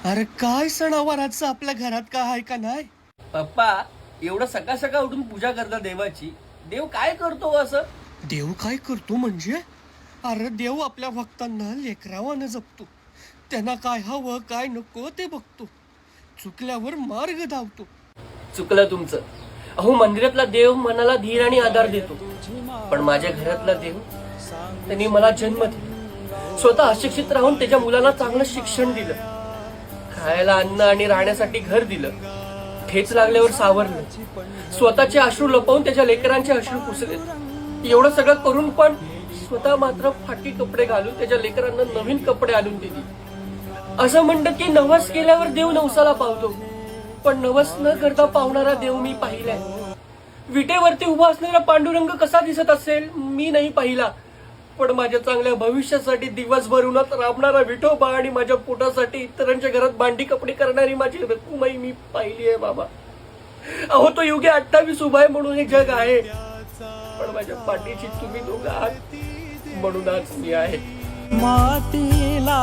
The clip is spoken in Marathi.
अरे काय सणावाराचं आपल्या घरात काय आहे का नाही? पप्पा, एवढं सकाळ सकाळ उठून पूजा करता देवाची. देव काय करतो हो असं? देव काय करतो म्हणजे? अरे देव आपल्या भक्तांना लेकरावानं जपतो. त्यांना काय हवं काय नको ते बघतो. चुकल्यावर मार्ग धावतो. चुकलं तुमचं. अहो, मंदिरातला देव मनाला धीर आणि आधार देतो, पण माझ्या घरातला देव, त्यांनी मला जन्म दिला, स्वतः अशिक्षित राहून त्याच्या मुलांना चांगलं शिक्षण दिलं, खायला अन्न आणि राहण्यासाठी घर दिलं, ठेच लागल्यावर सावरलं, स्वतःचे अश्रू लपवून त्याच्या लेकरांचे अश्रू पुसले. एवढं सगळं करून पण स्वतः मात्र फाटी कपडे घालून त्याच्या लेकरांना नवीन कपडे आणून दिली. असं म्हणतात की नवस केल्यावर देव नवसाला पावतो, पण नवस न करता पावणारा देव मी पाहिलाय. विटेवरती उभा असलेला पांडुरंग कसा दिसत असेल मी नाही पाहिला, पण माझ्या चांगल्या भविष्यासाठी दिवसभर उन्हात राबणारा विठोबा आणि माझ्या पोटासाठी इतरांच्या घरात भांडी कपडे करणारी माझी रकुमाई मी पाहिली आहे बाबा. अहो, तो युगे 28 उभा आहे म्हणून हे जग आहे, पण माझ्या पाठीची तुम्ही दोघं आहात म्हणून आज मी आहे. मातीला